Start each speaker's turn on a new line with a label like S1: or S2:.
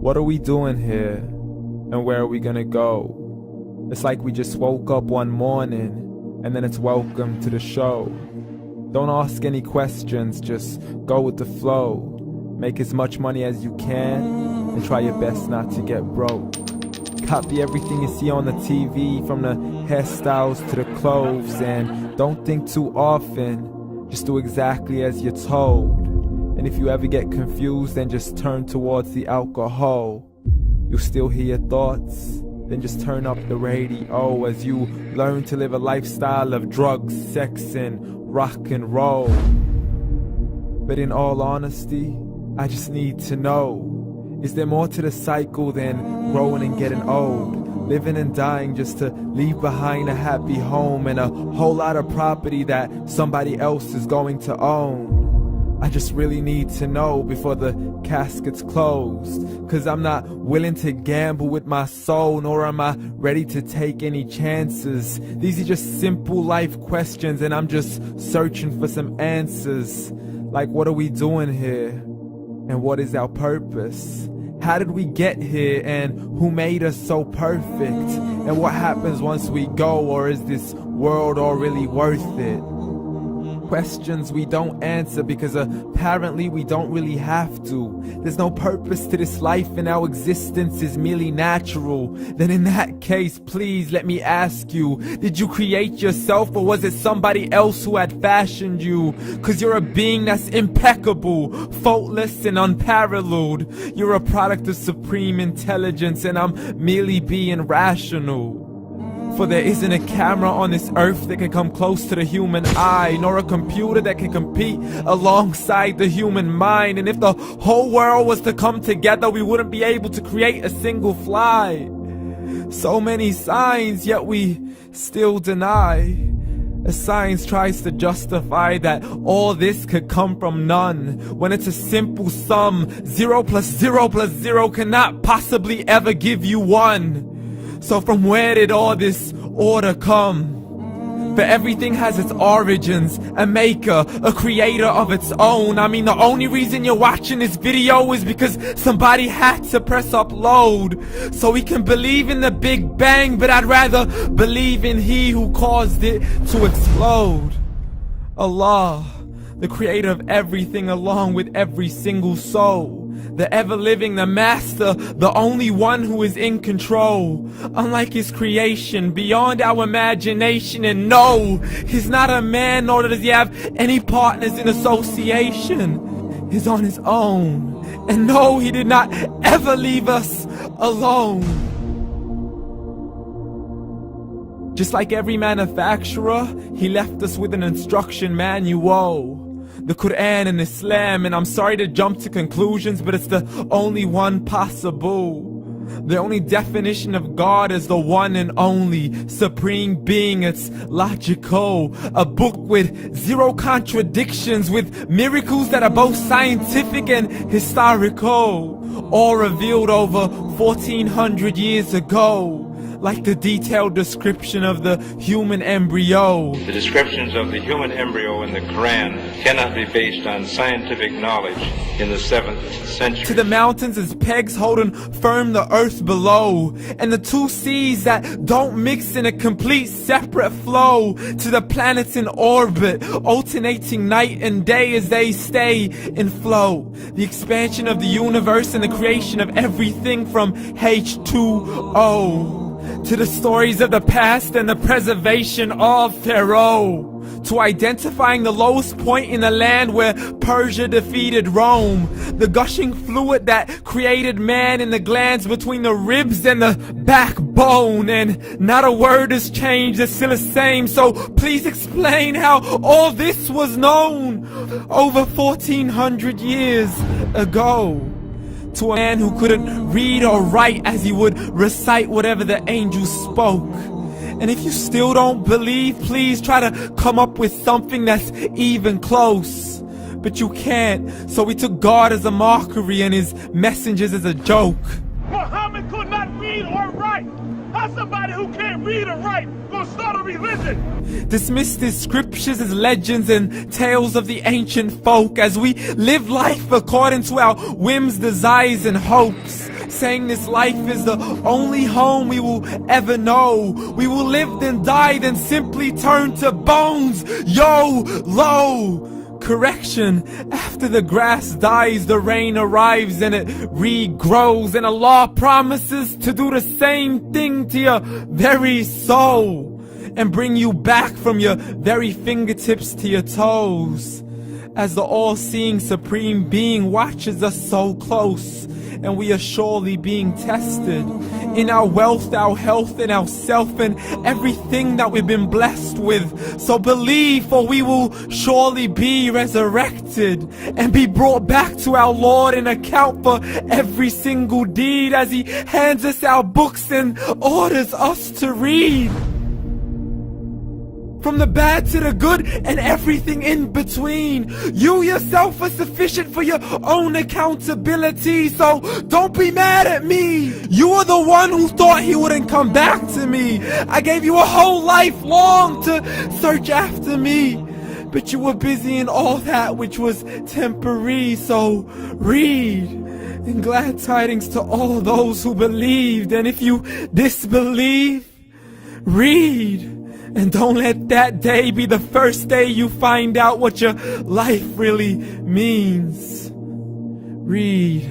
S1: What are we doing here? And where are we gonna go? It's like we just woke up one morning and then it's welcome to the show. Don't ask any questions, just go with the flow. Make as much money as you can and try your best not to get broke. Copy everything you see on the TV, from the hairstyles to the clothes, and don't think too often, just do exactly as you're told. And if you ever get confused, then just turn towards the alcohol. You'll still hear your thoughts, then just turn up the radio as you learn to live a lifestyle of drugs, sex, and rock and roll. But in all honesty, I just need to know, is there more to the cycle than growing and getting old? Living and dying just to leave behind a happy home and a whole lot of property that somebody else is going to own. I just really need to know before the casket's closed, 'cause I'm not willing to gamble with my soul, nor am I ready to take any chances. These are just simple life questions and I'm just searching for some answers. Like, what are we doing here? And what is our purpose? How did we get here, and who made us so perfect? And what happens once we go, or is this world all really worth it? Questions we don't answer because apparently we don't really have to. There's no purpose to this life and our existence is merely natural. Then in that case, please let me ask you, did you create yourself, or was it somebody else who had fashioned you? 'Cause you're a being that's impeccable, faultless and unparalleled. You're a product of supreme intelligence and I'm merely being rational. For there isn't a camera on this earth that can come close to the human eye, nor a computer that can compete alongside the human mind. And if the whole world was to come together, we wouldn't be able to create a single fly. So many signs, yet we still deny. As science tries to justify that all this could come from none, when it's a simple sum. 0 plus 0 plus 0 cannot possibly ever give you 1. So from where did all this order come? For everything has its origins, a maker, a creator of its own. I mean, the only reason you're watching this video is because somebody had to press upload. So we can believe in the Big Bang, but I'd rather believe in He who caused it to explode. Allah, the creator of everything along with every single soul. The ever-living, the master, the only one who is in control. Unlike his creation, beyond our imagination. And no, he's not a man, nor does he have any partners in association. He's on his own. And no, he did not ever leave us alone. Just like every manufacturer, he left us with an instruction manual. The Quran and Islam, and I'm sorry to jump to conclusions, but it's the only one possible. The only definition of God is the one and only supreme being. It's logical, a book with 0 contradictions, with miracles that are both scientific and historical, all revealed over 1400 years ago. Like the detailed description of the human embryo.
S2: The descriptions of the human embryo in the Quran cannot be based on scientific knowledge in the 7th century.
S1: To the mountains as pegs holding firm the earth below, and the 2 seas that don't mix in a complete separate flow. To the planets in orbit, alternating night and day as they stay in flow. The expansion of the universe and the creation of everything from H2O. To the stories of the past and the preservation of Pharaoh. To identifying the lowest point in the land where Persia defeated Rome. The gushing fluid that created man in the glands between the ribs and the backbone. And not a word has changed, it's still the same. So please explain how all this was known over 1400 years ago. To a man who couldn't read or write as he would recite whatever the angels spoke. And if you still don't believe, please try to come up with something that's even close. But you can't, so we took God as a mockery and his messengers as a joke.
S3: Muhammad could not read or write. How somebody who can't read or write gonna start a religion?
S1: Dismissed his scriptures as legends and tales of the ancient folk as we live life according to our whims, desires, and hopes. saying this life is the only home we will ever know. We will live then die, then simply turn to bones. YOLO! Correction, after the grass dies, the rain arrives and it regrows, and Allah promises to do the same thing to your very soul and bring you back from your very fingertips to your toes, as the all-seeing supreme being watches us so close, and we are surely being tested in our wealth, our health, and our self, and everything that we've been blessed with. So believe, for we will surely be resurrected and be brought back to our Lord and account for every single deed, as He hands us our books and orders us to read. From the bad to the good and everything in between. You yourself are sufficient for your own accountability, so don't be mad at me. You are the one who thought He wouldn't come back to me. I gave you a whole life long to search after me, but you were busy in all that which was temporary. So read, and glad tidings to all those who believed. And if you disbelieve, read. And don't let that day be the first day you find out what your life really means. Read.